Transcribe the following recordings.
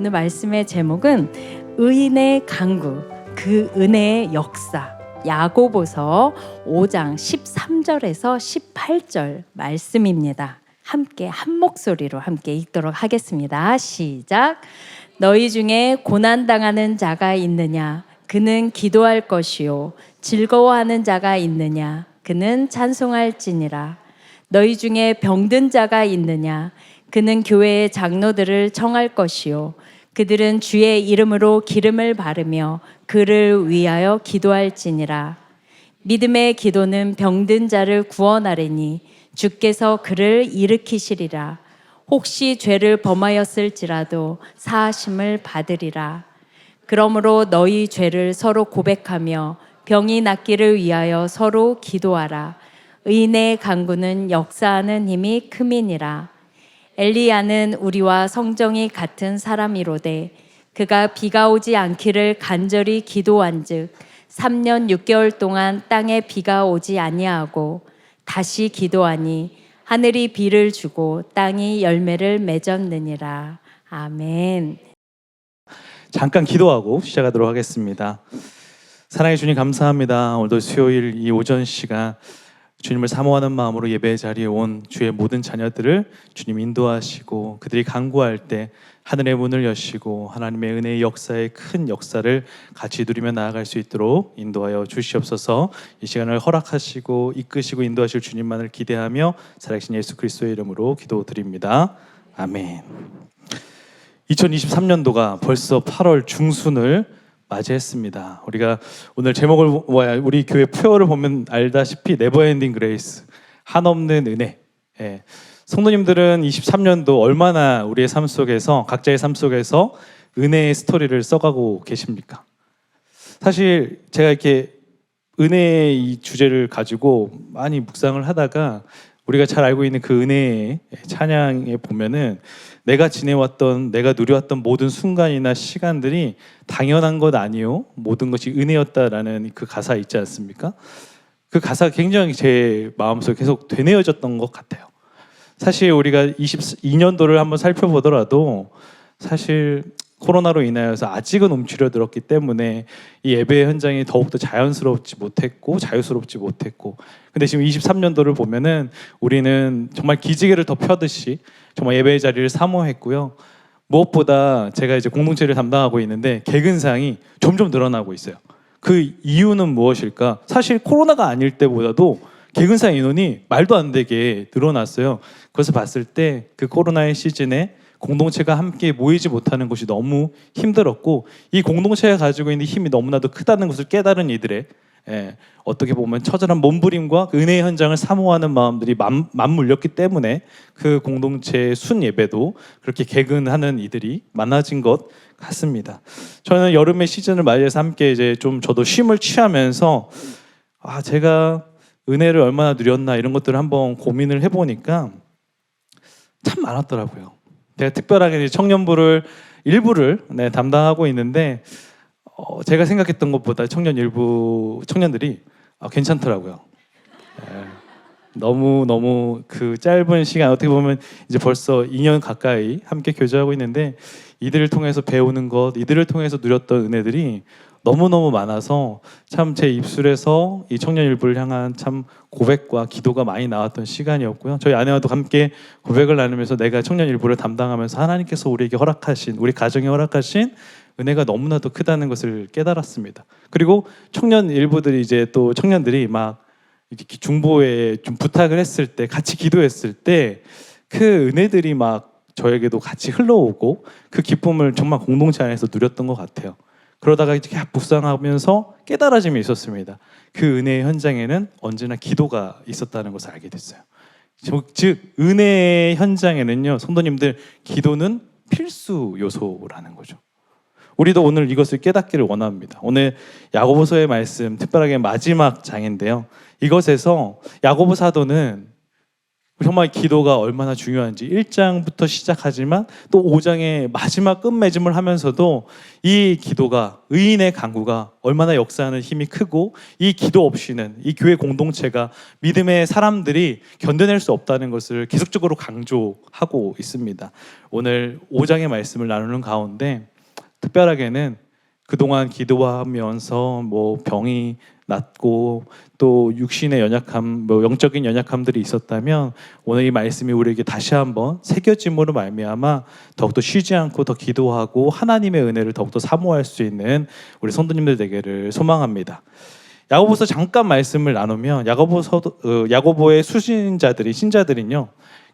오늘 말씀의 제목은 의인의 강구, 그 은혜의 역사. 야고보서 5장 13절에서 18절 말씀입니다. 함께 한 목소리로 함께 읽도록 하겠습니다. 시작. 너희 중에 고난당하는 자가 있느냐? 그는 기도할 것이요. 즐거워하는 자가 있느냐? 그는 찬송할지니라. 너희 중에 병든 자가 있느냐? 그는 교회의 장로들을 청할 것이요. 그들은 주의 이름으로 기름을 바르며 그를 위하여 기도할지니라. 믿음의 기도는 병든 자를 구원하리니 주께서 그를 일으키시리라. 혹시 죄를 범하였을지라도 사하심을 받으리라. 그러므로 너희 죄를 서로 고백하며 병이 낫기를 위하여 서로 기도하라. 의인의 간구는 역사하는 힘이 큼이니라. 엘리야는 우리와 성정이 같은 사람이로되 그가 비가 오지 않기를 간절히 기도한즉 3년 6개월 동안 땅에 비가 오지 아니하고 다시 기도하니 하늘이 비를 주고 땅이 열매를 맺었느니라. 아멘. 잠깐 기도하고 시작하도록 하겠습니다. 사랑해 주님 감사합니다. 오늘도 수요일 이 오전 시간 주님을 사모하는 마음으로 예배 자리에 온 주의 모든 자녀들을 주님 인도하시고 그들이 간구할 때 하늘의 문을 여시고 하나님의 은혜의 역사의 큰 역사를 같이 누리며 나아갈 수 있도록 인도하여 주시옵소서. 이 시간을 허락하시고 이끄시고 인도하실 주님만을 기대하며 살아계신 예수 그리스도의 이름으로 기도드립니다. 아멘. 2023년도가 벌써 8월 중순을 맞이했습니다. 우리가 오늘 제목을 우리 교회 표어를 보면 알다시피 네버엔딩 그레이스, 한없는 은혜. 예. 성도님들은 23년도 얼마나 우리의 삶 속에서 각자의 삶 속에서 은혜의 스토리를 써가고 계십니까? 사실 제가 이렇게 은혜의 이 주제를 가지고 많이 묵상을 하다가 우리가 잘 알고 있는 그 은혜의 찬양에 보면은 내가 지내왔던, 내가 누려왔던 모든 순간이나 시간들이 당연한 것 아니요, 모든 것이 은혜였다라는 그 가사 있지 않습니까? 그 가사가 굉장히 제 마음속에 계속 되뇌어졌던 것 같아요. 사실 우리가 22년도를 한번 살펴보더라도 사실 코로나로 인하여서 아직은 움츠려들었기 때문에 이 예배 현장이 더욱더 자연스럽지 못했고 자유스럽지 못했고, 근데 지금 23년도를 보면은 우리는 정말 기지개를 더 펴듯이 정말 예배의 자리를 사모했고요. 무엇보다 제가 이제 공동체를 담당하고 있는데 개근상이 점점 늘어나고 있어요. 그 이유는 무엇일까? 사실 코로나가 아닐 때보다도 개근상 인원이 말도 안 되게 늘어났어요. 그것을 봤을 때 그 코로나의 시즌에 공동체가 함께 모이지 못하는 것이 너무 힘들었고, 이 공동체가 가지고 있는 힘이 너무나도 크다는 것을 깨달은 이들의 어떻게 보면 처절한 몸부림과 그 은혜의 현장을 사모하는 마음들이 맞물렸기 때문에 그 공동체의 순 예배도 그렇게 개근하는 이들이 많아진 것 같습니다. 저는 여름의 시즌을 맞이해서 함께 이제 좀 저도 쉼을 취하면서 제가 은혜를 얼마나 누렸나 이런 것들을 한번 고민을 해보니까 참 많았더라고요. 제가 특별하게 청년부를 일부를 담당하고 있는데 제가 생각했던 것보다 일부 청년들이 괜찮더라고요. 너무 그 짧은 시간, 어떻게 보면 이제 벌써 2년 가까이 함께 교제하고 있는데 이들을 통해서 배우는 것, 이들을 통해서 누렸던 은혜들이 너무너무 많아서 참 제 입술에서 이 청년 일부를 향한 참 고백과 기도가 많이 나왔던 시간이었고요. 저희 아내와도 함께 고백을 나누면서 내가 청년 일부를 담당하면서 하나님께서 우리에게 허락하신, 우리 가정에 허락하신 은혜가 너무나도 크다는 것을 깨달았습니다. 그리고 청년 일부들이 이제 또 청년들이 막 이렇게 중보에 좀 부탁을 했을 때, 같이 기도했을 때 그 은혜들이 막 저에게도 같이 흘러오고 그 기쁨을 정말 공동체 안에서 누렸던 것 같아요. 그러다가 이렇게 묵상하면서 깨달아짐이 있었습니다. 그 은혜의 현장에는 언제나 기도가 있었다는 것을 알게 됐어요. 즉 은혜의 현장에는요, 성도님들, 기도는 필수 요소라는 거죠. 우리도 오늘 이것을 깨닫기를 원합니다. 오늘 야고보서의 말씀, 특별하게 마지막 장인데요, 이것에서 야고보 사도는 정말 기도가 얼마나 중요한지 1장부터 시작하지만 또 5장의 마지막 끝맺음을 하면서도 이 기도가 의인의 간구가 얼마나 역사하는 힘이 크고 이 기도 없이는 이 교회 공동체가 믿음의 사람들이 견뎌낼 수 없다는 것을 계속적으로 강조하고 있습니다. 오늘 5장의 말씀을 나누는 가운데 특별하게는 그동안 기도하면서 병이 낫고 또 육신의 연약함, 영적인 연약함들이 있었다면 오늘 이 말씀이 우리에게 다시 한번 새겨짐으로 말미암아 더욱더 쉬지 않고 더 기도하고 하나님의 은혜를 더욱더 사모할 수 있는 우리 성도님들 되기를 소망합니다. 야고보서 잠깐 말씀을 나누면 야고보의 신자들은요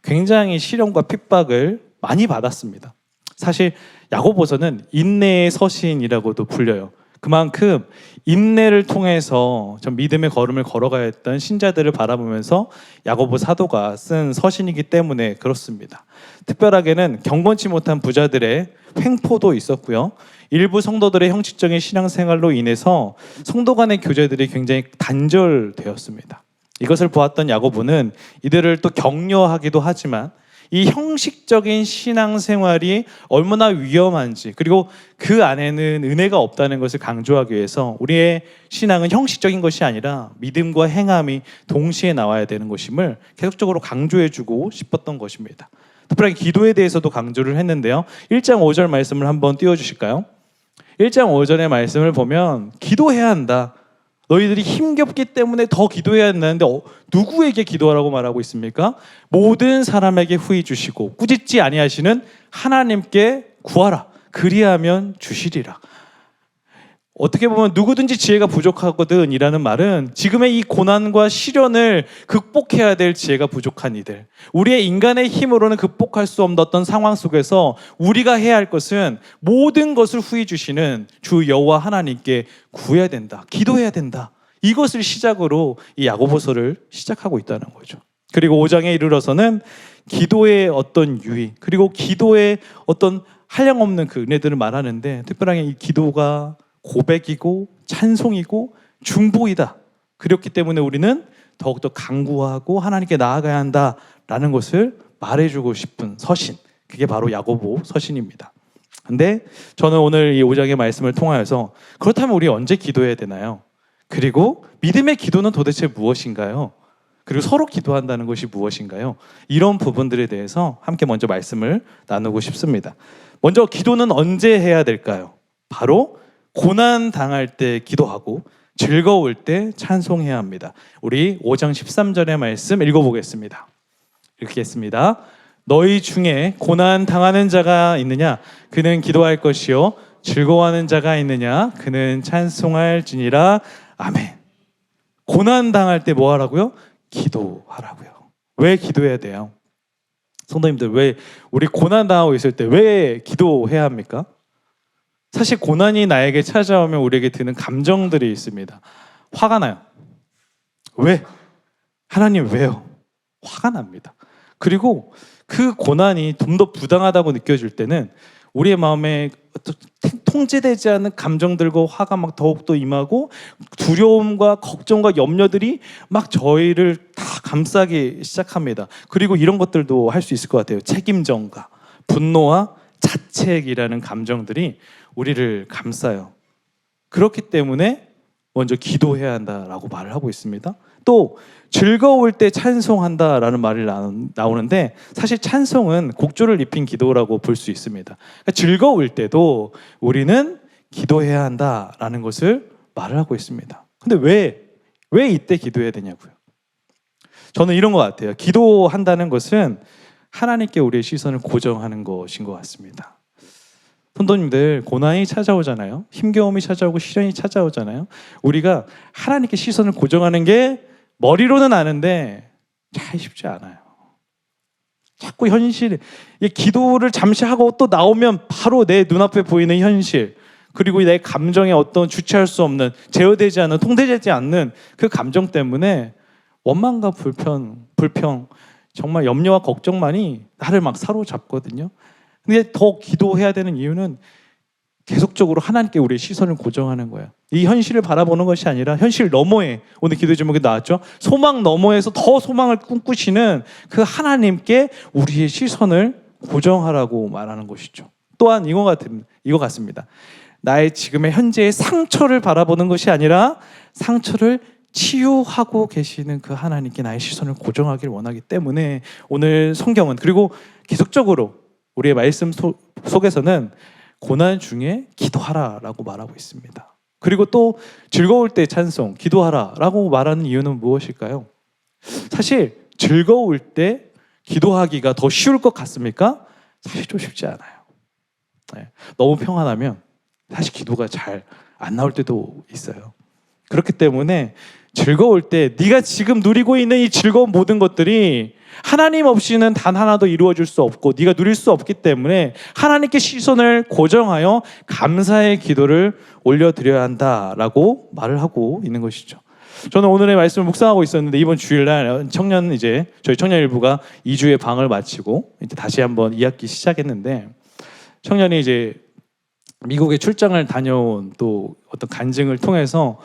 굉장히 시련과 핍박을 많이 받았습니다. 사실 야고보서는 인내의 서신이라고도 불려요. 그만큼 인내를 통해서 좀 믿음의 걸음을 걸어가야 했던 신자들을 바라보면서 야고보 사도가 쓴 서신이기 때문에 그렇습니다. 특별하게는 경건치 못한 부자들의 횡포도 있었고요. 일부 성도들의 형식적인 신앙생활로 인해서 성도 간의 교제들이 굉장히 단절되었습니다. 이것을 보았던 야고보는 이들을 또 격려하기도 하지만 이 형식적인 신앙생활이 얼마나 위험한지 그리고 그 안에는 은혜가 없다는 것을 강조하기 위해서 우리의 신앙은 형식적인 것이 아니라 믿음과 행함이 동시에 나와야 되는 것임을 계속적으로 강조해주고 싶었던 것입니다. 특별하게 기도에 대해서도 강조를 했는데요. 1장 5절 말씀을 한번 띄워주실까요? 1장 5절의 말씀을 보면 기도해야 한다. 너희들이 힘겹기 때문에 더 기도해야 한다는데 누구에게 기도하라고 말하고 있습니까? 모든 사람에게 후히 주시고 꾸짖지 아니하시는 하나님께 구하라. 그리하면 주시리라. 어떻게 보면 누구든지 지혜가 부족하거든 이라는 말은 지금의 이 고난과 시련을 극복해야 될 지혜가 부족한 이들, 우리의 인간의 힘으로는 극복할 수 없는 어떤 상황 속에서 우리가 해야 할 것은 모든 것을 후히 주시는 주 여호와 하나님께 구해야 된다, 기도해야 된다. 이것을 시작으로 이 야고보서를 시작하고 있다는 거죠. 그리고 5장에 이르러서는 기도의 어떤 유의, 그리고 기도의 어떤 한량없는 그 은혜들을 말하는데 특별하게 이 기도가 고백이고 찬송이고 중보이다. 그렇기 때문에 우리는 더욱더 간구하고 하나님께 나아가야 한다라는 것을 말해주고 싶은 서신, 그게 바로 야고보 서신입니다. 근데 저는 오늘 이 5장의 말씀을 통하여서 그렇다면 우리 언제 기도해야 되나요? 그리고 믿음의 기도는 도대체 무엇인가요? 그리고 서로 기도한다는 것이 무엇인가요? 이런 부분들에 대해서 함께 먼저 말씀을 나누고 싶습니다. 먼저 기도는 언제 해야 될까요? 바로 고난 당할 때 기도하고 즐거울 때 찬송해야 합니다. 우리 5장 13절의 말씀 읽어보겠습니다. 읽겠습니다. 너희 중에 고난 당하는 자가 있느냐? 그는 기도할 것이요. 즐거워하는 자가 있느냐? 그는 찬송할지니라. 아멘. 고난 당할 때 뭐 하라고요? 기도하라고요. 왜 기도해야 돼요? 성도님들, 왜 우리 고난 당하고 있을 때 왜 기도해야 합니까? 사실 고난이 나에게 찾아오면 우리에게 드는 감정들이 있습니다. 화가 나요. 왜? 하나님 왜요? 화가 납니다. 그리고 그 고난이 좀 더 부당하다고 느껴질 때는 우리의 마음에 통제되지 않은 감정들과 화가 막 더욱더 임하고 두려움과 걱정과 염려들이 막 저희를 다 감싸기 시작합니다. 그리고 이런 것들도 할 수 있을 것 같아요. 책임전가, 분노와 자책이라는 감정들이 우리를 감싸요. 그렇기 때문에 먼저 기도해야 한다라고 말을 하고 있습니다. 또 즐거울 때 찬송한다라는 말이 나오는데 사실 찬송은 곡조를 입힌 기도라고 볼 수 있습니다. 그러니까 즐거울 때도 우리는 기도해야 한다라는 것을 말을 하고 있습니다. 근데 왜 이때 기도해야 되냐고요? 저는 이런 것 같아요. 기도한다는 것은 하나님께 우리의 시선을 고정하는 것인 것 같습니다. 성도님들, 고난이 찾아오잖아요. 힘겨움이 찾아오고 시련이 찾아오잖아요. 우리가 하나님께 시선을 고정하는 게 머리로는 아는데 잘 쉽지 않아요. 자꾸 현실, 기도를 잠시 하고 또 나오면 바로 내 눈앞에 보이는 현실, 그리고 내 감정에 어떤 주체할 수 없는, 제어되지 않는, 통제되지 않는 그 감정 때문에 원망과 불평, 정말 염려와 걱정만이 나를 막 사로잡거든요. 근데 더 기도해야 되는 이유는 계속적으로 하나님께 우리의 시선을 고정하는 거예요. 이 현실을 바라보는 것이 아니라 현실 너머에, 오늘 기도 제목에 나왔죠. 소망 너머에서 더 소망을 꿈꾸시는 그 하나님께 우리의 시선을 고정하라고 말하는 것이죠. 또한 이거 같습니다. 나의 지금의 현재의 상처를 바라보는 것이 아니라 상처를 치유하고 계시는 그 하나님께 나의 시선을 고정하길 원하기 때문에 오늘 성경은, 그리고 계속적으로 우리의 말씀 속에서는 고난 중에 기도하라라고 말하고 있습니다. 그리고 또 즐거울 때 찬송, 기도하라라고 말하는 이유는 무엇일까요? 사실 즐거울 때 기도하기가 더 쉬울 것 같습니까? 사실 좀 쉽지 않아요. 네. 너무 평안하면 사실 기도가 잘 안 나올 때도 있어요. 그렇기 때문에 즐거울 때 네가 지금 누리고 있는 이 즐거운 모든 것들이 하나님 없이는 단 하나도 이루어질 수 없고 네가 누릴 수 없기 때문에 하나님께 시선을 고정하여 감사의 기도를 올려드려야 한다라고 말을 하고 있는 것이죠. 저는 오늘의 말씀을 묵상하고 있었는데 이번 주일날 저희 청년 일부가 2주의 방을 마치고 이제 다시 한번 2학기 시작했는데, 청년이 이제 미국에 출장을 다녀온 또 어떤 간증을 통해서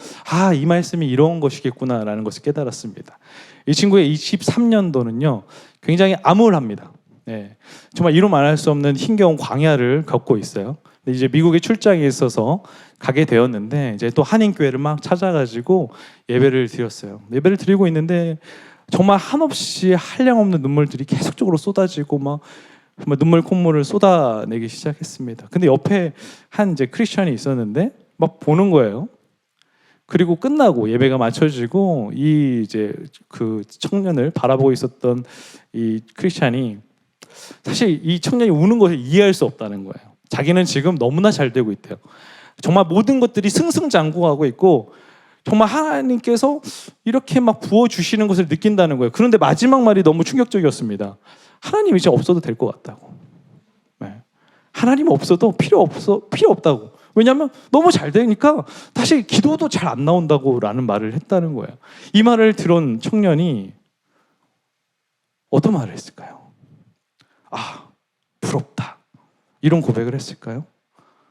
이 말씀이 이런 것이겠구나라는 것을 깨달았습니다. 이 친구의 23년도는요 굉장히 암울합니다. 네, 정말 이루 말할 수 없는 힘겨운 광야를 겪고 있어요. 근데 이제 미국에 출장이 있어서 가게 되었는데 이제 또 한인교회를 막 찾아가지고 예배를 드렸어요. 예배를 드리고 있는데 정말 한없이 한량없는 눈물들이 계속적으로 쏟아지고 막 정말 눈물 콧물을 쏟아내기 시작했습니다. 근데 옆에 한 이제 크리스천이 있었는데 막 보는 거예요. 그리고 끝나고 예배가 마쳐지고 이 이제 그 청년을 바라보고 있었던 이 크리스천이 사실 이 청년이 우는 것을 이해할 수 없다는 거예요. 자기는 지금 너무나 잘 되고 있대요. 정말 모든 것들이 승승장구하고 있고 정말 하나님께서 이렇게 막 부어주시는 것을 느낀다는 거예요. 그런데 마지막 말이 너무 충격적이었습니다. 하나님 이제 없어도 될 것 같다고. 네. 하나님 없어도 필요 없다고. 왜냐하면 너무 잘 되니까 다시 기도도 잘 안 나온다고 라는 말을 했다는 거예요. 이 말을 들은 청년이 어떤 말을 했을까요? 부럽다. 이런 고백을 했을까요?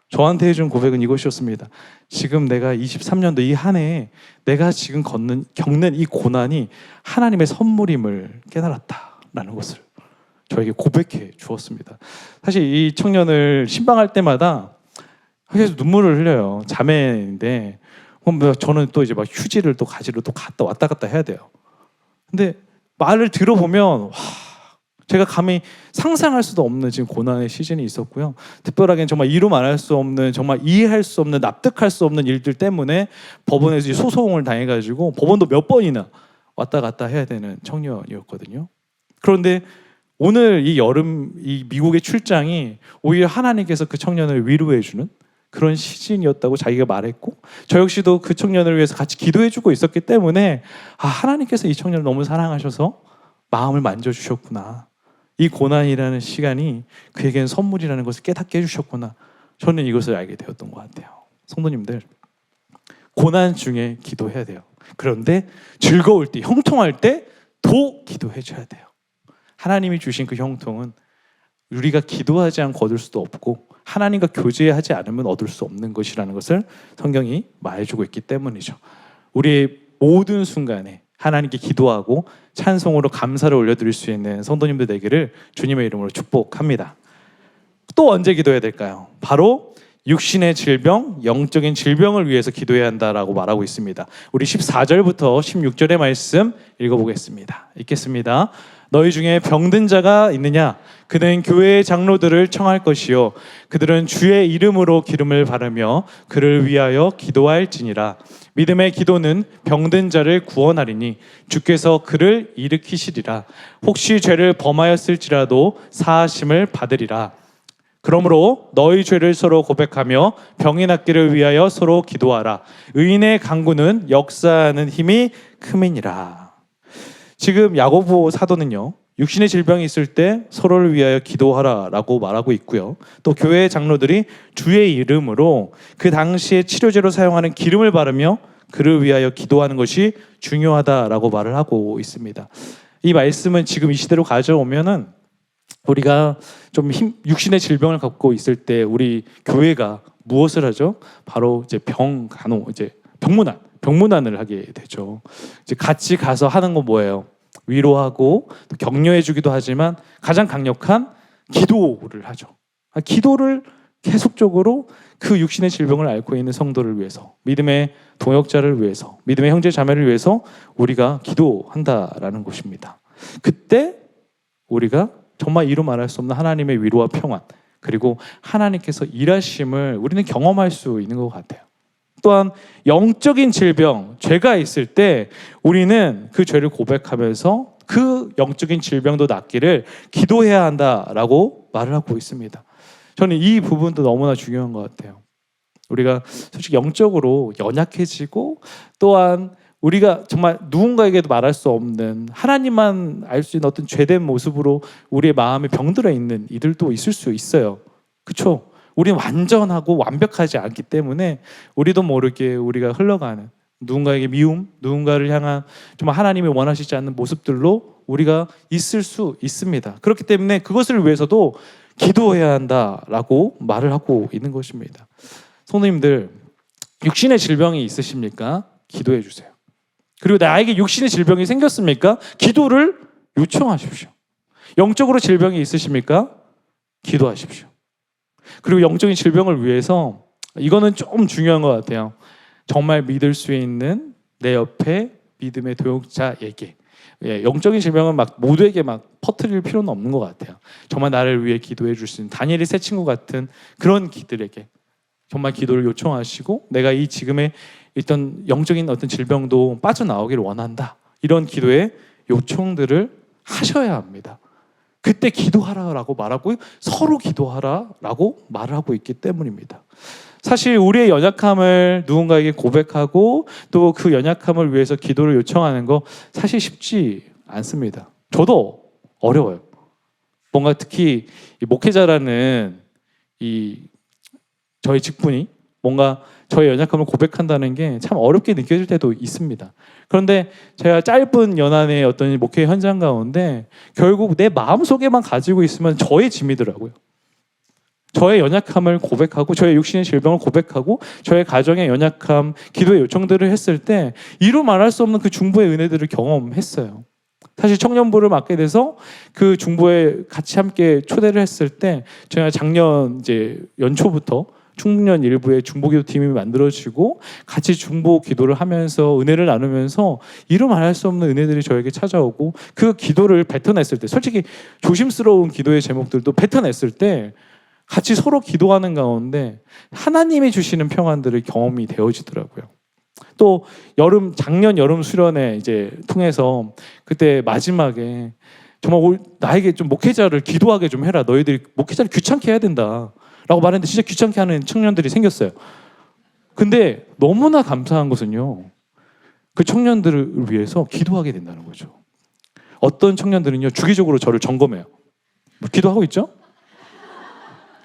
저한테 해준 고백은 이것이었습니다. 지금 내가 23년도 이 한 해에 내가 지금 겪는 이 고난이 하나님의 선물임을 깨달았다라는 것을 저에게 고백해 주었습니다. 사실 이 청년을 신방할 때마다 계속 눈물을 흘려요. 자매인데 저는 또 이제 막 휴지를 또 가지러 또 왔다 갔다 해야 돼요. 근데 말을 들어보면 제가 감히 상상할 수도 없는 지금 고난의 시즌이 있었고요. 특별하게 정말 이루 말할 수 없는, 정말 이해할 수 없는, 납득할 수 없는 일들 때문에 법원에서 소송을 당해가지고 법원도 몇 번이나 왔다 갔다 해야 되는 청년이었거든요. 그런데 오늘 이 여름 이 미국의 출장이 오히려 하나님께서 그 청년을 위로해주는 그런 시즌이었다고 자기가 말했고, 저 역시도 그 청년을 위해서 같이 기도해주고 있었기 때문에 하나님께서 이 청년을 너무 사랑하셔서 마음을 만져주셨구나. 이 고난이라는 시간이 그에게는 선물이라는 것을 깨닫게 해주셨구나. 저는 이것을 알게 되었던 것 같아요. 성도님들, 고난 중에 기도해야 돼요. 그런데 즐거울 때, 형통할 때 더 기도해줘야 돼요. 하나님이 주신 그 형통은 우리가 기도하지 않고 얻을 수도 없고 하나님과 교제하지 않으면 얻을 수 없는 것이라는 것을 성경이 말해주고 있기 때문이죠. 우리의 모든 순간에 하나님께 기도하고 찬송으로 감사를 올려드릴 수 있는 성도님들 되기를 주님의 이름으로 축복합니다. 또 언제 기도해야 될까요? 바로 육신의 질병, 영적인 질병을 위해서 기도해야 한다라고 말하고 있습니다. 우리 14절부터 16절의 말씀 읽어보겠습니다. 읽겠습니다. 너희 중에 병든 자가 있느냐? 그는 교회의 장로들을 청할 것이요 그들은 주의 이름으로 기름을 바르며 그를 위하여 기도할지니라. 믿음의 기도는 병든 자를 구원하리니 주께서 그를 일으키시리라. 혹시 죄를 범하였을지라도 사하심을 받으리라. 그러므로 너희 죄를 서로 고백하며 병이 낫기를 위하여 서로 기도하라. 의인의 간구는 역사하는 힘이 큼이니라. 지금 야고보 사도는요, 육신의 질병이 있을 때 서로를 위하여 기도하라라고 말하고 있고요. 또 교회의 장로들이 주의 이름으로 그 당시에 치료제로 사용하는 기름을 바르며 그를 위하여 기도하는 것이 중요하다라고 말을 하고 있습니다. 이 말씀은 지금 이 시대로 가져오면은 우리가 좀 육신의 질병을 갖고 있을 때 우리 교회가 무엇을 하죠? 바로 이제 병문안을 하게 되죠. 이제 같이 가서 하는 건 뭐예요? 위로하고 또 격려해주기도 하지만 가장 강력한 기도를 하죠. 기도를 계속적으로 그 육신의 질병을 앓고 있는 성도를 위해서, 믿음의 동역자를 위해서, 믿음의 형제 자매를 위해서 우리가 기도한다라는 것입니다. 그때 우리가 정말 이루 말할 수 없는 하나님의 위로와 평안, 그리고 하나님께서 일하심을 우리는 경험할 수 있는 것 같아요. 또한 영적인 질병, 죄가 있을 때 우리는 그 죄를 고백하면서 그 영적인 질병도 낫기를 기도해야 한다라고 말을 하고 있습니다. 저는 이 부분도 너무나 중요한 것 같아요. 우리가 솔직히 영적으로 연약해지고 또한 우리가 정말 누군가에게도 말할 수 없는 하나님만 알 수 있는 어떤 죄된 모습으로 우리의 마음에 병들어 있는 이들도 있을 수 있어요. 그렇죠? 우리는 완전하고 완벽하지 않기 때문에 우리도 모르게 우리가 흘러가는 누군가에게 미움, 누군가를 향한 정말 하나님이 원하시지 않는 모습들로 우리가 있을 수 있습니다. 그렇기 때문에 그것을 위해서도 기도해야 한다라고 말을 하고 있는 것입니다. 성도님들, 육신의 질병이 있으십니까? 기도해 주세요. 그리고 나에게 육신의 질병이 생겼습니까? 기도를 요청하십시오. 영적으로 질병이 있으십니까? 기도하십시오. 그리고 영적인 질병을 위해서 이거는 좀 중요한 것 같아요. 정말 믿을 수 있는 내 옆에 믿음의 동역자에게, 영적인 질병은 막 모두에게 막 퍼뜨릴 필요는 없는 것 같아요. 정말 나를 위해 기도해 줄 수 있는 다니엘의 세 친구 같은 그런 기들에게 정말 기도를 요청하시고 내가 이 지금의 어떤 영적인 어떤 질병도 빠져나오기를 원한다. 이런 기도의 요청들을 하셔야 합니다. 그때 기도하라라고 말하고 서로 기도하라라고 말을 하고 있기 때문입니다. 사실 우리의 연약함을 누군가에게 고백하고 또 그 연약함을 위해서 기도를 요청하는 거 사실 쉽지 않습니다. 저도 어려워요. 뭔가 특히 이 목회자라는 저희 직분이 뭔가 저의 연약함을 고백한다는 게 참 어렵게 느껴질 때도 있습니다. 그런데 제가 짧은 연한의 어떤 목회 현장 가운데 결국 내 마음속에만 가지고 있으면 저의 짐이더라고요. 저의 연약함을 고백하고 저의 육신의 질병을 고백하고 저의 가정의 연약함, 기도의 요청들을 했을 때 이루 말할 수 없는 그 중보의 은혜들을 경험했어요. 사실 청년부를 맡게 돼서 그 중보에 같이 함께 초대를 했을 때 제가 작년 이제 연초부터 충북년 일부에 중보기도 팀이 만들어지고 같이 중보 기도를 하면서 은혜를 나누면서 이루 말할 수 없는 은혜들이 저에게 찾아오고 그 기도를 뱉어냈을 때 솔직히 조심스러운 기도의 제목들도 뱉어냈을 때 같이 서로 기도하는 가운데 하나님이 주시는 평안들을 경험이 되어지더라고요. 또 작년 여름 수련회 이제 통해서 그때 마지막에 정말 나에게 좀 목회자를 기도하게 좀 해라. 너희들이 목회자를 귀찮게 해야 된다. 라고 말했는데 진짜 귀찮게 하는 청년들이 생겼어요. 근데 너무나 감사한 것은요. 그 청년들을 위해서 기도하게 된다는 거죠. 어떤 청년들은요. 주기적으로 저를 점검해요. 기도하고 있죠?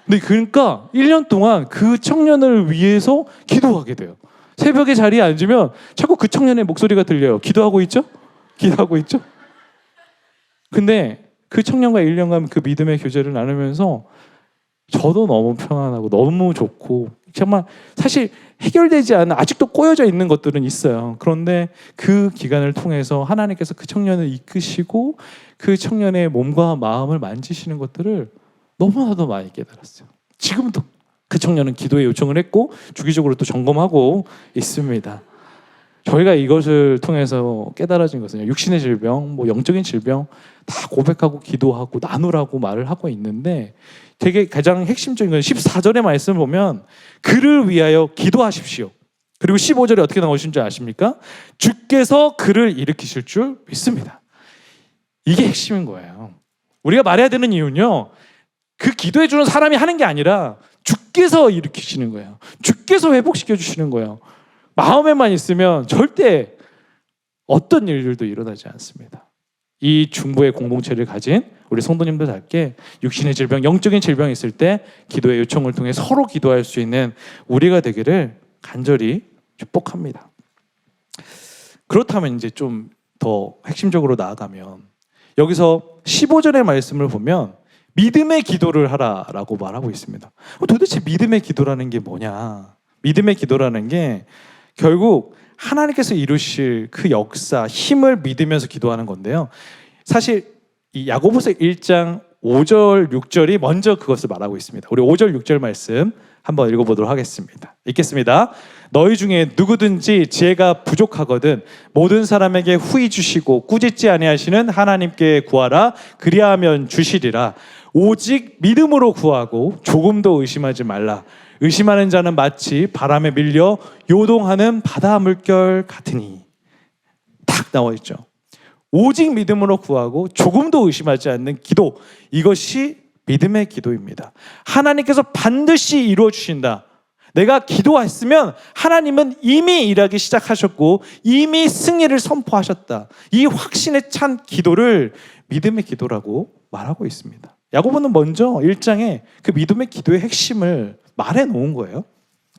근데 그러니까 1년 동안 그 청년을 위해서 기도하게 돼요. 새벽에 자리에 앉으면 자꾸 그 청년의 목소리가 들려요. 기도하고 있죠? 기도하고 있죠? 근데 그 청년과 1년간 그 믿음의 교제를 나누면서 저도 너무 편안하고 너무 좋고 정말 사실 해결되지 않은 아직도 꼬여져 있는 것들은 있어요. 그런데 그 기간을 통해서 하나님께서 그 청년을 이끄시고 그 청년의 몸과 마음을 만지시는 것들을 너무나도 많이 깨달았어요. 지금도 그 청년은 기도에 요청을 했고 주기적으로 또 점검하고 있습니다. 저희가 이것을 통해서 깨달아진 것은 육신의 질병, 영적인 질병 다 고백하고 기도하고 나누라고 말을 하고 있는데 되게 가장 핵심적인 건 14절의 말씀을 보면 그를 위하여 기도하십시오. 그리고 15절에 어떻게 나오신 줄 아십니까? 주께서 그를 일으키실 줄 믿습니다. 이게 핵심인 거예요. 우리가 말해야 되는 이유는요. 그 기도해 주는 사람이 하는 게 아니라 주께서 일으키시는 거예요. 주께서 회복시켜 주시는 거예요. 마음에만 있으면 절대 어떤 일들도 일어나지 않습니다. 이 중보의 공동체를 가진 우리 성도님들답게 육신의 질병, 영적인 질병이 있을 때 기도의 요청을 통해 서로 기도할 수 있는 우리가 되기를 간절히 축복합니다. 그렇다면 이제 좀 더 핵심적으로 나아가면 여기서 15절의 말씀을 보면 믿음의 기도를 하라라고 말하고 있습니다. 도대체 믿음의 기도라는 게 뭐냐? 믿음의 기도라는 게 결국 하나님께서 이루실 그 역사, 힘을 믿으면서 기도하는 건데요. 사실 이 야고보서 1장 5절, 6절이 먼저 그것을 말하고 있습니다. 우리 5절, 6절 말씀 한번 읽어보도록 하겠습니다. 읽겠습니다. 너희 중에 누구든지 지혜가 부족하거든 모든 사람에게 후히 주시고 꾸짖지 아니하시는 하나님께 구하라. 그리하면 주시리라. 오직 믿음으로 구하고 조금도 의심하지 말라. 의심하는 자는 마치 바람에 밀려 요동하는 바다 물결 같으니. 딱 나와 있죠. 오직 믿음으로 구하고 조금도 의심하지 않는 기도, 이것이 믿음의 기도입니다. 하나님께서 반드시 이루어 주신다. 내가 기도했으면 하나님은 이미 일하기 시작하셨고 이미 승리를 선포하셨다. 이 확신에 찬 기도를 믿음의 기도라고 말하고 있습니다. 야고보는 먼저 1장에 그 믿음의 기도의 핵심을 말해 놓은 거예요.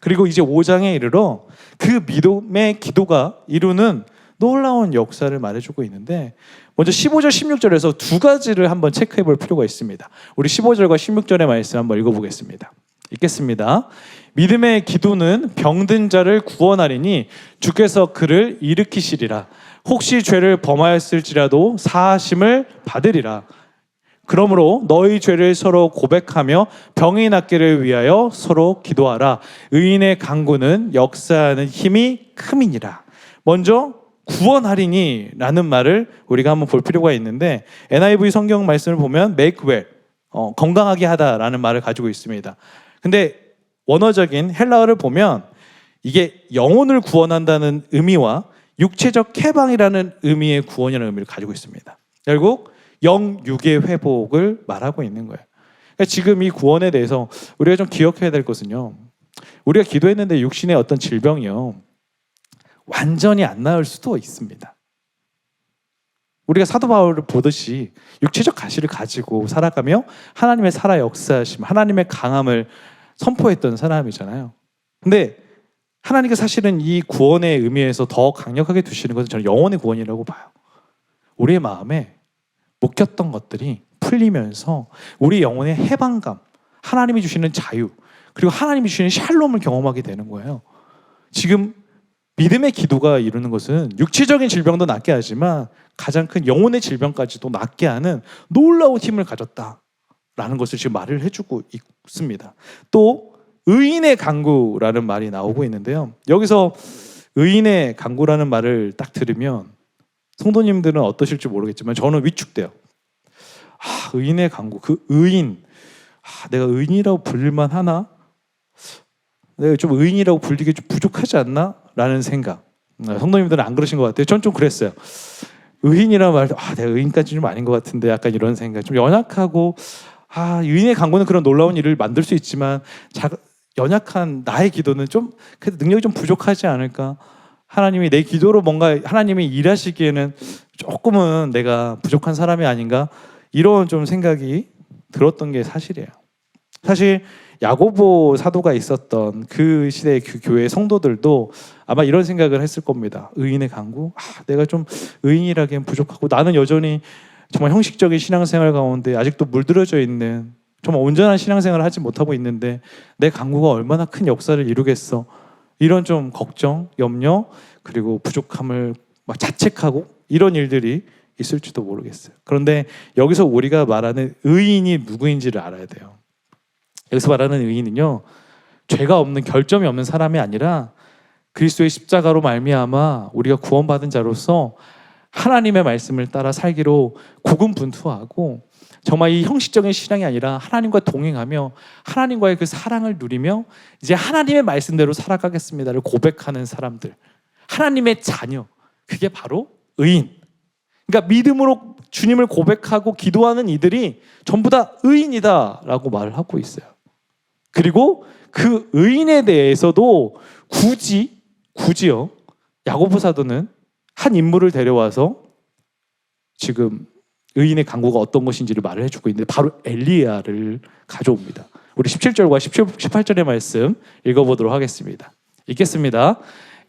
그리고 이제 5장에 이르러 그 믿음의 기도가 이루는 놀라운 역사를 말해주고 있는데, 먼저 15절 16절에서 두 가지를 한번 체크해 볼 필요가 있습니다. 우리 15절과 16절의 말씀 한번 읽어보겠습니다. 읽겠습니다. 믿음의 기도는 병든 자를 구원하리니 주께서 그를 일으키시리라. 혹시 죄를 범하였을지라도 사하심을 받으리라. 그러므로 너희 죄를 서로 고백하며 병이 낫기를 위하여 서로 기도하라. 의인의 간구는 역사하는 힘이 큼이니라. 먼저 구원하리니 라는 말을 우리가 한번 볼 필요가 있는데, NIV 성경 말씀을 보면 make well, 건강하게 하다라는 말을 가지고 있습니다. 근데 원어적인 헬라어를 보면 이게 영혼을 구원한다는 의미와 육체적 해방이라는 의미의 구원이라는 의미를 가지고 있습니다. 결국 영육의 회복을 말하고 있는 거예요. 그러니까 지금 이 구원에 대해서 우리가 좀 기억해야 될 것은요, 우리가 기도했는데 육신의 어떤 질병이요 완전히 안 나을 수도 있습니다. 우리가 사도 바울을 보듯이 육체적 가시를 가지고 살아가며 하나님의 살아 역사하심, 하나님의 강함을 선포했던 사람이잖아요. 근데 하나님께서 사실은 이 구원의 의미에서 더 강력하게 두시는 것은 저는 영혼의 구원이라고 봐요. 우리의 마음에 묶였던 것들이 풀리면서 우리 영혼의 해방감, 하나님이 주시는 자유, 그리고 하나님이 주시는 샬롬을 경험하게 되는 거예요. 지금 믿음의 기도가 이루는 것은 육체적인 질병도 낫게 하지만 가장 큰 영혼의 질병까지도 낫게 하는 놀라운 힘을 가졌다라는 것을 지금 말을 해주고 있습니다. 또 의인의 간구라는 말이 나오고 있는데요. 여기서 의인의 간구라는 말을 딱 들으면 성도님들은 어떠실지 모르겠지만 저는 위축돼요. 의인의 간구, 그 의인, 내가 의인이라고 부를만 하나? 내가 좀 의인이라고 불리기 좀 부족하지 않나? 라는 생각. 성도님들은 안 그러신 것 같아요. 전 좀 그랬어요. 의인이라는 말도 내가 의인까지는 좀 아닌 것 같은데 약간 이런 생각. 좀 연약하고 의인의 간구는 그런 놀라운 일을 만들 수 있지만 연약한 나의 기도는 좀 그래도 능력이 좀 부족하지 않을까? 하나님이 내 기도로 뭔가 하나님이 일하시기에는 조금은 내가 부족한 사람이 아닌가? 이런 좀 생각이 들었던 게 사실이에요. 사실 야고보 사도가 있었던 그 시대의 그 교회 성도들도 아마 이런 생각을 했을 겁니다. 의인의 간구? 내가 좀 의인이라기엔 부족하고 나는 여전히 정말 형식적인 신앙생활 가운데 아직도 물들어져 있는 정말 온전한 신앙생활을 하지 못하고 있는데 내 간구가 얼마나 큰 역사를 이루겠어. 이런 좀 걱정, 염려, 그리고 부족함을 막 자책하고 이런 일들이 있을지도 모르겠어요. 그런데 여기서 우리가 말하는 의인이 누구인지를 알아야 돼요. 여기서 말하는 의인은요, 죄가 없는, 결점이 없는 사람이 아니라 그리스도의 십자가로 말미암아 우리가 구원받은 자로서 하나님의 말씀을 따라 살기로 고군분투하고 정말 이 형식적인 신앙이 아니라 하나님과 동행하며 하나님과의 그 사랑을 누리며 이제 하나님의 말씀대로 살아가겠습니다를 고백하는 사람들, 하나님의 자녀, 그게 바로 의인. 그러니까 믿음으로 주님을 고백하고 기도하는 이들이 전부 다 의인이다라고 말을 하고 있어요. 그리고 그 의인에 대해서도 굳이요, 야고보 사도는 한 인물을 데려와서 지금 의인의 간구가 어떤 것인지를 말을 해주고 있는데 바로 엘리야를 가져옵니다. 우리 17절과 18절의 말씀 읽어보도록 하겠습니다. 읽겠습니다.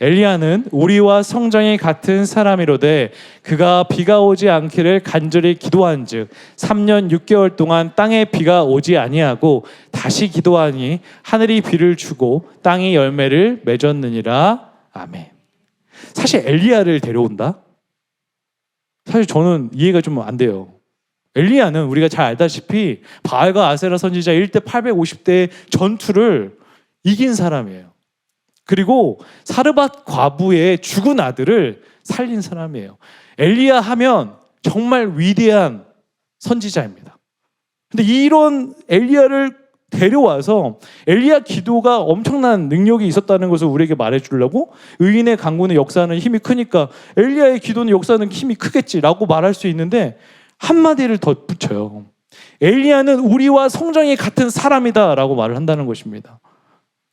엘리야는 우리와 성정이 같은 사람이로되 그가 비가 오지 않기를 간절히 기도한즉 3년 6개월 동안 땅에 비가 오지 아니하고 다시 기도하니 하늘이 비를 주고 땅이 열매를 맺었느니라. 아멘. 사실 엘리야를 데려온다? 사실 저는 이해가 좀 안 돼요. 엘리야는 우리가 잘 알다시피 바알과 아세라 선지자 1대 850대의 전투를 이긴 사람이에요. 그리고 사르밧 과부의 죽은 아들을 살린 사람이에요. 엘리야 하면 정말 위대한 선지자입니다. 근데 이런 엘리야를 데려와서 엘리야 기도가 엄청난 능력이 있었다는 것을 우리에게 말해주려고 의인의 강구는 역사하는 힘이 크니까 엘리야의 기도는 역사하는 힘이 크겠지라고 말할 수 있는데 한마디를 더 붙여요. 엘리야는 우리와 성정이 같은 사람이다 라고 말을 한다는 것입니다.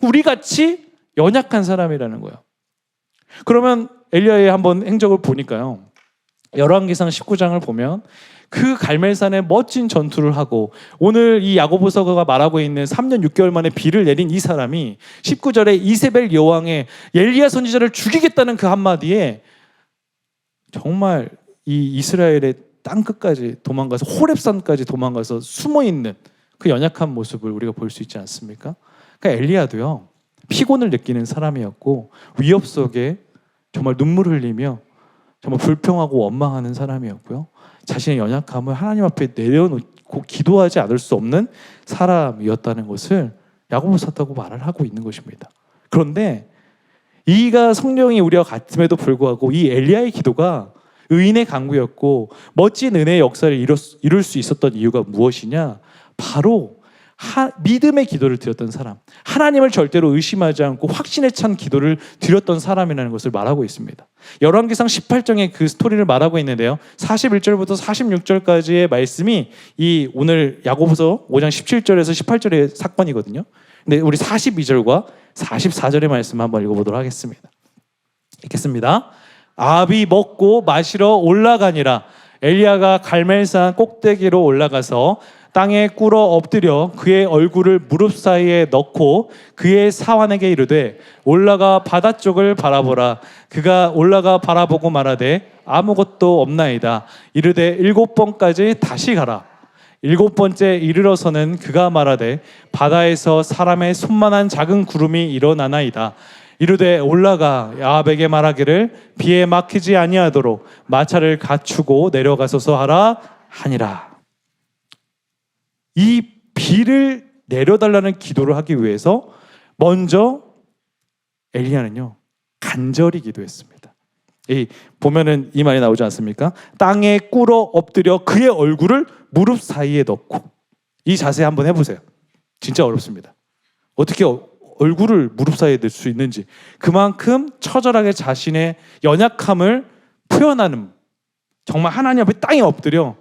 우리같이 연약한 사람이라는 거예요. 그러면 엘리야의 한번 행적을 보니까요. 열왕기상 19장을 보면 그 갈멜산에 멋진 전투를 하고 오늘 이 야고보서가 말하고 있는 3년 6개월 만에 비를 내린 이 사람이 19절에 이세벨 여왕의 엘리야 선지자를 죽이겠다는 그 한마디에 정말 이 이스라엘의 땅 끝까지 도망가서 호렙산까지 도망가서 숨어있는 그 연약한 모습을 우리가 볼 수 있지 않습니까? 그러니까 엘리야도요. 피곤을 느끼는 사람이었고 위협 속에 정말 눈물 흘리며 정말 불평하고 원망하는 사람이었고요. 자신의 연약함을 하나님 앞에 내려놓고 기도하지 않을 수 없는 사람이었다는 것을 야고보서라고 말을 하고 있는 것입니다. 그런데 이가 성령이 우리와 같음에도 불구하고 이 엘리야의 기도가 의인의 강구였고 멋진 은혜의 역사를 이룰 수 있었던 이유가 무엇이냐? 바로 믿음의 기도를 드렸던 사람, 하나님을 절대로 의심하지 않고 확신에 찬 기도를 드렸던 사람이라는 것을 말하고 있습니다. 열왕기상 18장에 그 스토리를 말하고 있는데요. 41절부터 46절까지의 말씀이 이 오늘 야고보서 5장 17절에서 18절의 사건이거든요. 근데 우리 42절과 44절의 말씀 한번 읽어보도록 하겠습니다. 읽겠습니다. 아합이 먹고 마시러 올라가니라. 엘리야가 갈멜산 꼭대기로 올라가서 땅에 꿇어 엎드려 그의 얼굴을 무릎 사이에 넣고 그의 사환에게 이르되 올라가 바다 쪽을 바라보라. 그가 올라가 바라보고 말하되 아무것도 없나이다. 이르되 7번까지 다시 가라. 7번째 이르러서는 그가 말하되 바다에서 사람의 손만한 작은 구름이 일어나나이다. 이르되 올라가 아합에게 말하기를 비에 막히지 아니하도록 마차를 갖추고 내려가소서 하라 하니라. 이 비를 내려달라는 기도를 하기 위해서 먼저 엘리야는요 간절히 기도했습니다. 보면은 이 말이 나오지 않습니까? 땅에 꿇어 엎드려 그의 얼굴을 무릎 사이에 넣고, 이 자세 한번 해보세요. 진짜 어렵습니다. 어떻게 얼굴을 무릎 사이에 넣을 수 있는지, 그만큼 처절하게 자신의 연약함을 표현하는, 정말 하나님 앞에 땅에 엎드려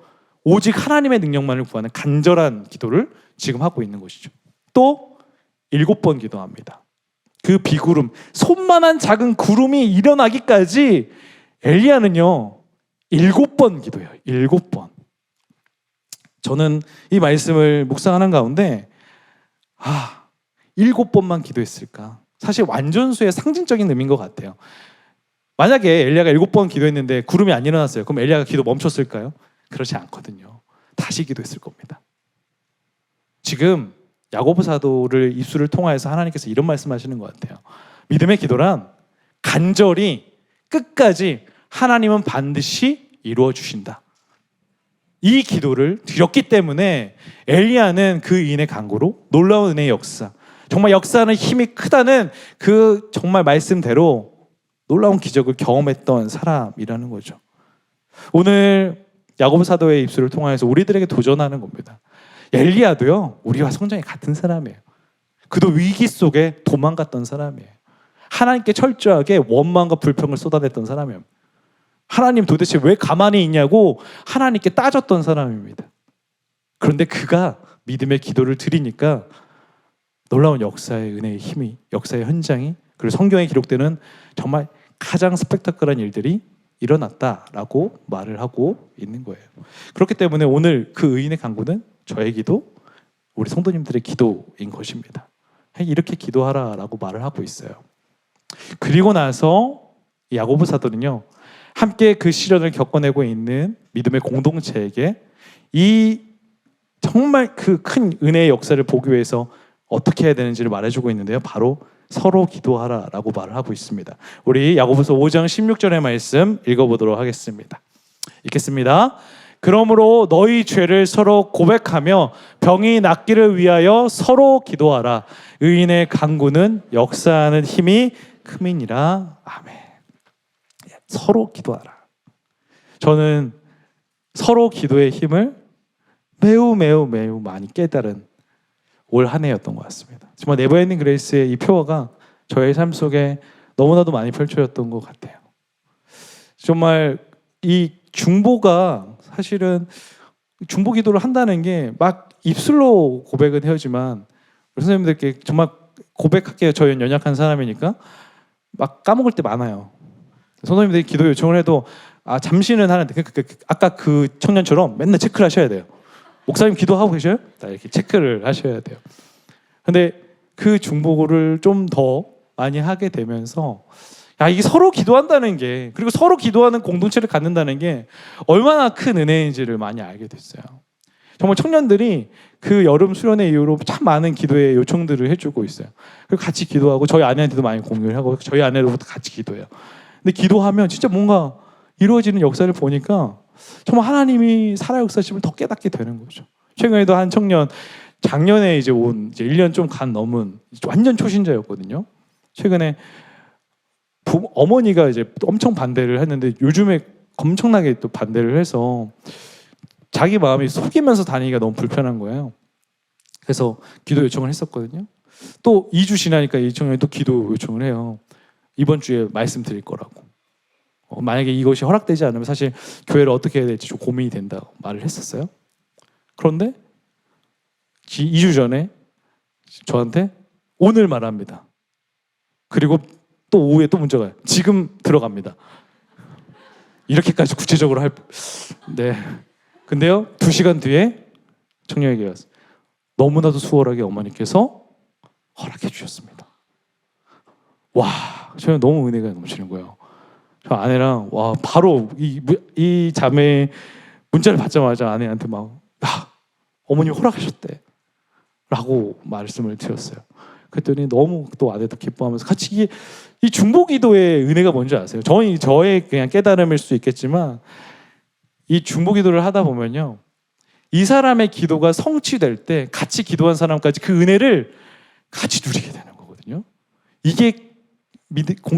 오직 하나님의 능력만을 구하는 간절한 기도를 지금 하고 있는 것이죠. 또 7번 기도합니다. 그 비구름, 손만한 작은 구름이 일어나기까지 엘리야는요 7번 기도해요. 7번. 저는 이 말씀을 묵상하는 가운데 7번만 기도했을까? 사실 완전수의 상징적인 의미인 것 같아요. 만약에 엘리야가 7번 기도했는데 구름이 안 일어났어요. 그럼 엘리야가 기도 멈췄을까요? 그렇지 않거든요. 다시 기도했을 겁니다. 지금 야고보 사도를 입술을 통하여서 하나님께서 이런 말씀하시는 것 같아요. 믿음의 기도란 간절히 끝까지 하나님은 반드시 이루어 주신다. 이 기도를 드렸기 때문에 엘리야는 그 인의 간구로 놀라운 은혜의 역사, 정말 역사는 힘이 크다는 그 정말 말씀대로 놀라운 기적을 경험했던 사람이라는 거죠. 오늘 야고보 사도의 입술을 통하여서 우리들에게 도전하는 겁니다. 엘리야도요 우리와 성장이 같은 사람이에요. 그도 위기 속에 도망갔던 사람이에요. 하나님께 철저하게 원망과 불평을 쏟아냈던 사람이에요. 하나님 도대체 왜 가만히 있냐고 하나님께 따졌던 사람입니다. 그런데 그가 믿음의 기도를 드리니까 놀라운 역사의 은혜의 힘이, 역사의 현장이, 그리고 성경에 기록되는 정말 가장 스펙타클한 일들이 일어났다라고 말을 하고 있는 거예요. 그렇기 때문에 오늘 그 의인의 간구는 저의 기도, 우리 성도님들의 기도인 것입니다. 이렇게 기도하라라고 말을 하고 있어요. 그리고 나서 이 야고보 사도는요, 함께 그 시련을 겪어내고 있는 믿음의 공동체에게 이 정말 그 큰 은혜의 역사를 보기 위해서 어떻게 해야 되는지를 말해주고 있는데요. 바로 서로 기도하라라고 말을 하고 있습니다. 우리 야고보서 5장 16절의 말씀 읽어보도록 하겠습니다. 읽겠습니다. 그러므로 너희 죄를 서로 고백하며 병이 낫기를 위하여 서로 기도하라. 의인의 간구는 역사하는 힘이 큼이니라. 아멘. 서로 기도하라. 저는 서로 기도의 힘을 매우 많이 깨달은 올 한 해였던 것 같습니다. 정말 네버엔딩 그레이스의 이 표어가 저의 삶 속에 너무나도 많이 펼쳐졌던 것 같아요. 정말 이 중보가 사실은 중보 기도를 한다는 게 막 입술로 고백은 해야지만 선생님들께 정말 고백할게요. 저희는 연약한 사람이니까 막 까먹을 때 많아요. 선생님들이 기도 요청을 해도 잠시는 하는데 아까 그 청년처럼 맨날 체크를 하셔야 돼요. 목사님 기도하고 계셔요? 이렇게 체크를 하셔야 돼요. 근데 그 중보를 좀 더 많이 하게 되면서 이게 서로 기도한다는 게, 그리고 서로 기도하는 공동체를 갖는다는 게 얼마나 큰 은혜인지를 많이 알게 됐어요. 정말 청년들이 그 여름 수련회 이후로 참 많은 기도의 요청들을 해주고 있어요. 그리고 같이 기도하고 저희 아내한테도 많이 공유를 하고 저희 아내로부터 같이 기도해요. 근데 기도하면 진짜 뭔가 이루어지는 역사를 보니까 정말 하나님이 살아 역사심을 더 깨닫게 되는 거죠. 최근에도 한 청년 작년에 이제 1년 좀 간 넘은 완전 초신자였거든요. 최근에 어머니가 이제 엄청 반대를 했는데 요즘에 엄청나게 또 반대를 해서 자기 마음이 속이면서 다니기가 너무 불편한 거예요. 그래서 기도 요청을 했었거든요. 또 2주 지나니까 이 청년이 또 기도 요청을 해요. 이번 주에 말씀드릴 거라고. 만약에 이것이 허락되지 않으면 사실 교회를 어떻게 해야 될지 좀 고민이 된다고 말을 했었어요. 그런데 2주 전에 저한테 오늘 말합니다. 그리고 또 오후에 또 문자가 와요. 지금 들어갑니다. 이렇게까지 구체적으로 네. 근데요, 2시간 뒤에 청년에게 왔어요. 너무나도 수월하게 어머니께서 허락해 주셨습니다. 와, 저는 너무 은혜가 넘치는 거예요. 저 아내랑 바로 이 자매 문자를 받자마자 아내한테 어머니 허락하셨대 라고 말씀을 드렸어요. 그랬더니 너무 또 아내도 기뻐하면서 같이 이 중보기도의 은혜가 뭔지 아세요? 저의 그냥 깨달음일 수 있겠지만 이 중보기도를 하다 보면요, 이 사람의 기도가 성취될 때 같이 기도한 사람까지 그 은혜를 같이 누리게 되는 거거든요. 이게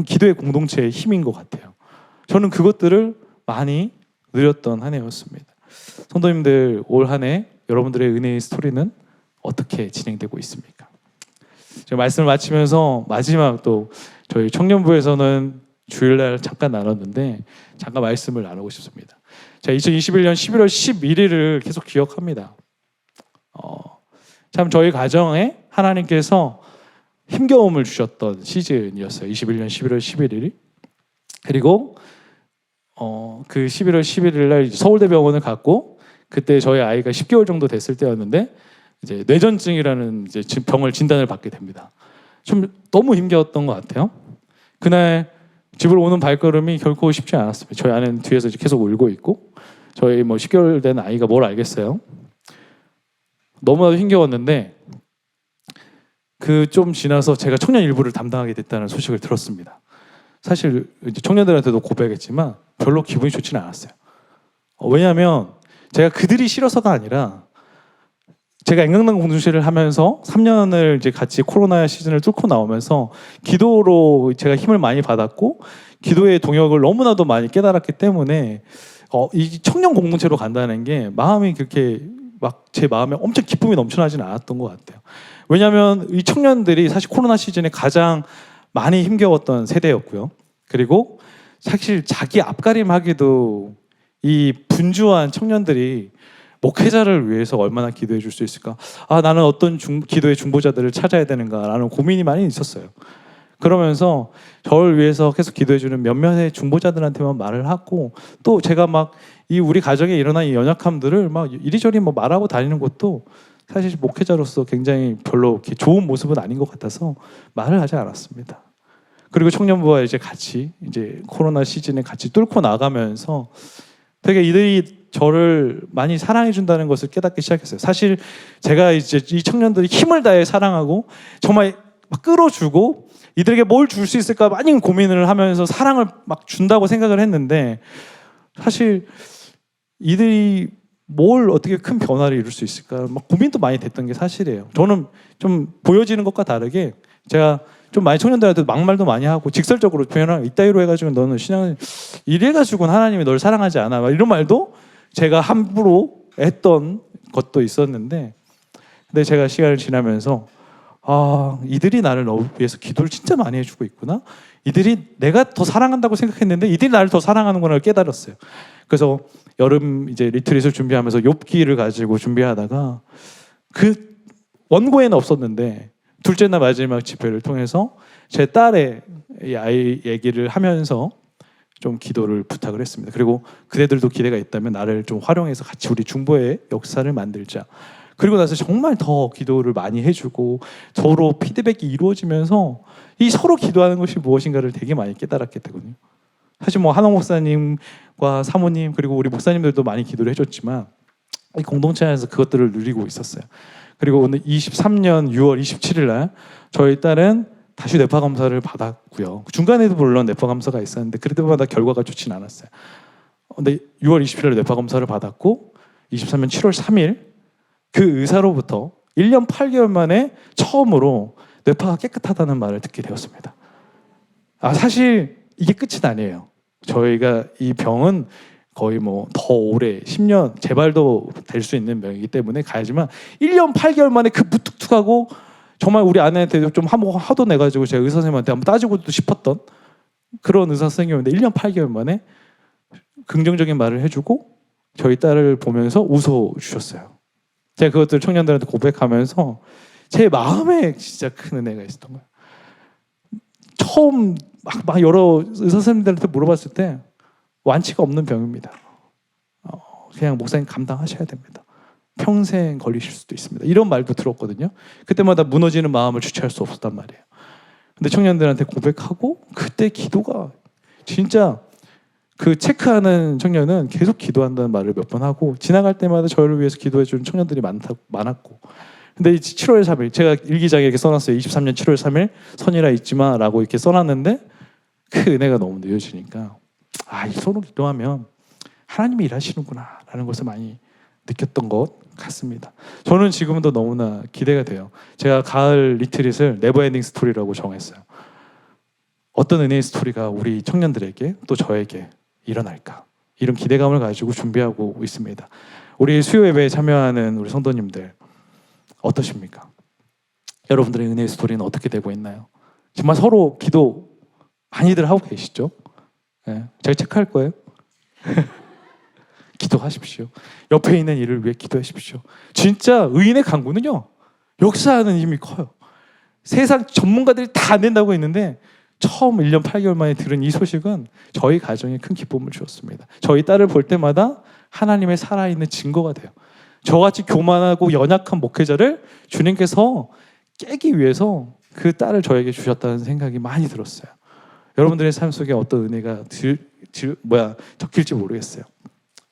기도의 공동체의 힘인 것 같아요. 저는 그것들을 많이 누렸던 한 해였습니다. 성도님들, 올 한 해 여러분들의 은혜의 스토리는 어떻게 진행되고 있습니까? 제가 말씀을 마치면서 마지막 또 저희 청년부에서는 주일날 잠깐 나눴는데 잠깐 말씀을 나누고 싶습니다. 제가 2021년 11월 11일을 계속 기억합니다. 참 저희 가정에 하나님께서 힘겨움을 주셨던 시즌이었어요. 21년 11월 11일이. 그리고 그 11월 11일 날 서울대병원을 갔고, 그때 저희 아이가 10개월 정도 됐을 때였는데 이제 뇌전증이라는 이제 병을 진단을 받게 됩니다. 좀 너무 힘겨웠던 것 같아요. 그날 집으로 오는 발걸음이 결코 쉽지 않았습니다. 저희 아내는 뒤에서 계속 울고 있고, 저희 10개월 된 아이가 뭘 알겠어요. 너무나도 힘겨웠는데 그 좀 지나서 제가 청년 일부를 담당하게 됐다는 소식을 들었습니다. 사실 이제 청년들한테도 고백했지만 별로 기분이 좋지는 않았어요. 왜냐하면 제가 그들이 싫어서가 아니라 제가 앵강당 공동체를 하면서 3년을 이제 같이 코로나 시즌을 뚫고 나오면서 기도로 제가 힘을 많이 받았고 기도의 동역을 너무나도 많이 깨달았기 때문에 이 청년 공동체로 간다는 게 마음이 그렇게 막 제 마음에 엄청 기쁨이 넘쳐나지는 않았던 것 같아요. 왜냐하면 이 청년들이 사실 코로나 시즌에 가장 많이 힘겨웠던 세대였고요. 그리고 사실 자기 앞가림하기도 이 분주한 청년들이 목회자를 위해서 얼마나 기도해 줄 수 있을까? 나는 어떤 기도의 중보자들을 찾아야 되는가라는 고민이 많이 있었어요. 그러면서 저를 위해서 계속 기도해 주는 몇몇의 중보자들한테만 말을 하고, 또 제가 막 이 우리 가정에 일어난 이 연약함들을 막 이리저리 말하고 다니는 것도 사실 목회자로서 굉장히 별로 이렇게 좋은 모습은 아닌 것 같아서 말을 하지 않았습니다. 그리고 청년부와 이제 같이 이제 코로나 시즌에 같이 뚫고 나가면서 되게 이들이 저를 많이 사랑해 준다는 것을 깨닫기 시작했어요. 사실 제가 이제 이 청년들이 힘을 다해 사랑하고 정말 막 끌어주고 이들에게 뭘 줄 수 있을까 많이 고민을 하면서 사랑을 막 준다고 생각을 했는데 사실 이들이 뭘 어떻게 큰 변화를 이룰 수 있을까 막 고민도 많이 됐던 게 사실이에요. 저는 좀 보여지는 것과 다르게 제가 좀 많이 청년들한테 막말도 많이 하고 직설적으로 표현을 이따위로 해가지고 너는 신앙을 이래가지고는 하나님이 널 사랑하지 않아 막 이런 말도 제가 함부로 했던 것도 있었는데 근데 제가 시간을 지나면서 이들이 나를 위해서 기도를 진짜 많이 해주고 있구나. 이들이 내가 더 사랑한다고 생각했는데 이들이 나를 더 사랑하는구나를 깨달았어요. 그래서 여름 이제 리트릿을 준비하면서 욥기를 가지고 준비하다가 그 원고에는 없었는데 둘째 날 마지막 집회를 통해서 제 딸의 이 아이 얘기를 하면서 좀 기도를 부탁을 했습니다. 그리고 그대들도 기대가 있다면 나를 좀 활용해서 같이 우리 중보의 역사를 만들자. 그리고 나서 정말 더 기도를 많이 해주고 서로 피드백이 이루어지면서 이 서로 기도하는 것이 무엇인가를 되게 많이 깨달았게 되거든요. 사실 뭐 한옥 목사님과 사모님 그리고 우리 목사님들도 많이 기도를 해줬지만 이 공동체 안에서 그것들을 누리고 있었어요. 그리고 오늘 23년 6월 27일 날 저희 딸은 다시 뇌파 검사를 받았고요. 중간에도 물론 뇌파 검사가 있었는데 그때마다 결과가 좋지는 않았어요. 근데 6월 27일 날 뇌파 검사를 받았고 23년 7월 3일 그 의사로부터 1년 8개월 만에 처음으로 뇌파가 깨끗하다는 말을 듣게 되었습니다. 사실 이게 끝이 아니에요. 저희가 이 병은 거의 뭐 더 오래 10년 재발도 될 수 있는 병이기 때문에 가야지만 1년 8개월 만에 그 무뚝뚝하고 정말 우리 아내한테 좀 화도 내가지고 제가 의사 선생님한테 한번 따지고도 싶었던 그런 의사 선생님인데 1년 8개월 만에 긍정적인 말을 해주고 저희 딸을 보면서 웃어주셨어요. 제가 그것들 청년들한테 고백하면서 제 마음에 진짜 큰 은혜가 있었던 거예요. 처음 막 여러 의사 선생님들한테 물어봤을 때 완치가 없는 병입니다. 그냥 목사님 감당하셔야 됩니다. 평생 걸리실 수도 있습니다. 이런 말도 들었거든요. 그때마다 무너지는 마음을 주체할 수 없었단 말이에요. 근데 청년들한테 고백하고 그때 기도가 진짜 그 체크하는 청년은 계속 기도한다는 말을 몇 번 하고 지나갈 때마다 저를 위해서 기도해 주는 청년들이 많았고 근데 7월 3일 제가 일기장에 이렇게 써놨어요. 23년 7월 3일 선이라 잊지마 라고 이렇게 써놨는데 그 은혜가 너무 느껴지니까 이 서로 기도하면 하나님이 일하시는구나 라는 것을 많이 느꼈던 것 같습니다. 저는 지금도 너무나 기대가 돼요. 제가 가을 리트릿을 네버엔딩 스토리라고 정했어요. 어떤 은혜의 스토리가 우리 청년들에게 또 저에게 일어날까 이런 기대감을 가지고 준비하고 있습니다. 우리 수요 예배에 참여하는 우리 성도님들 어떠십니까? 여러분들의 은혜의 스토리는 어떻게 되고 있나요? 정말 서로 기도 많이들 하고 계시죠? 네, 제가 체크할 거예요. 기도하십시오. 옆에 있는 이를 위해 기도하십시오. 진짜 의인의 간구는요 역사하는 힘이 커요. 세상 전문가들이 다 안 된다고 했는데 처음 1년 8개월 만에 들은 이 소식은 저희 가정에 큰 기쁨을 주었습니다. 저희 딸을 볼 때마다 하나님의 살아있는 증거가 돼요. 저같이 교만하고 연약한 목회자를 주님께서 깨기 위해서 그 딸을 저에게 주셨다는 생각이 많이 들었어요. 여러분들의 삶 속에 어떤 은혜가 적힐지 모르겠어요.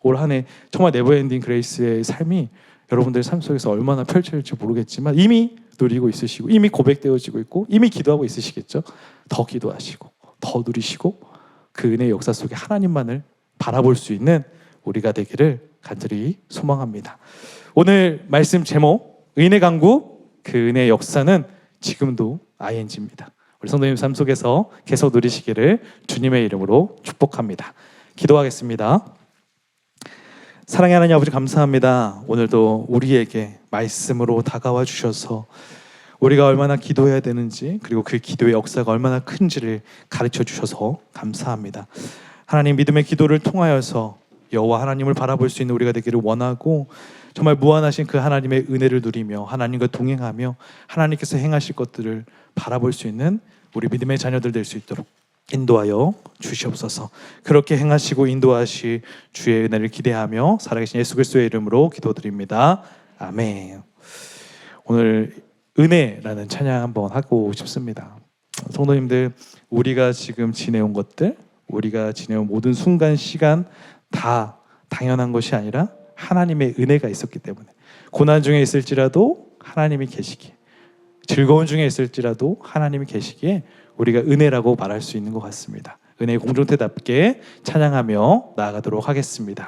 올 한 해 정말 네버엔딩 그레이스의 삶이 여러분들의 삶 속에서 얼마나 펼쳐질지 모르겠지만 이미 누리고 있으시고 이미 고백되어지고 있고 이미 기도하고 있으시겠죠. 더 기도하시고 더 누리시고 그 은혜의 역사 속에 하나님만을 바라볼 수 있는 우리가 되기를 간절히 소망합니다. 오늘 말씀 제목 은혜 강구 그 은혜의 역사는 지금도 ING입니다. 우리 성도님 삶 속에서 계속 누리시기를 주님의 이름으로 축복합니다. 기도하겠습니다. 사랑의 하나님 아버지 감사합니다. 오늘도 우리에게 말씀으로 다가와 주셔서 우리가 얼마나 기도해야 되는지 그리고 그 기도의 역사가 얼마나 큰지를 가르쳐 주셔서 감사합니다. 하나님 믿음의 기도를 통하여서 여호와 하나님을 바라볼 수 있는 우리가 되기를 원하고 정말 무한하신 그 하나님의 은혜를 누리며 하나님과 동행하며 하나님께서 행하실 것들을 바라볼 수 있는 우리 믿음의 자녀들 될 수 있도록 인도하여 주시옵소서. 그렇게 행하시고 인도하시 주의 은혜를 기대하며 살아계신 예수 그리스도의 이름으로 기도드립니다. 아멘. 오늘 은혜라는 찬양 한번 하고 싶습니다. 성도님들, 우리가 지금 지내온 것들, 우리가 지내온 모든 순간 시간 다 당연한 것이 아니라 하나님의 은혜가 있었기 때문에, 고난 중에 있을지라도 하나님이 계시기에, 즐거운 중에 있을지라도 하나님이 계시기에 우리가 은혜라고 말할 수 있는 것 같습니다. 은혜의 공동체답게 찬양하며 나아가도록 하겠습니다.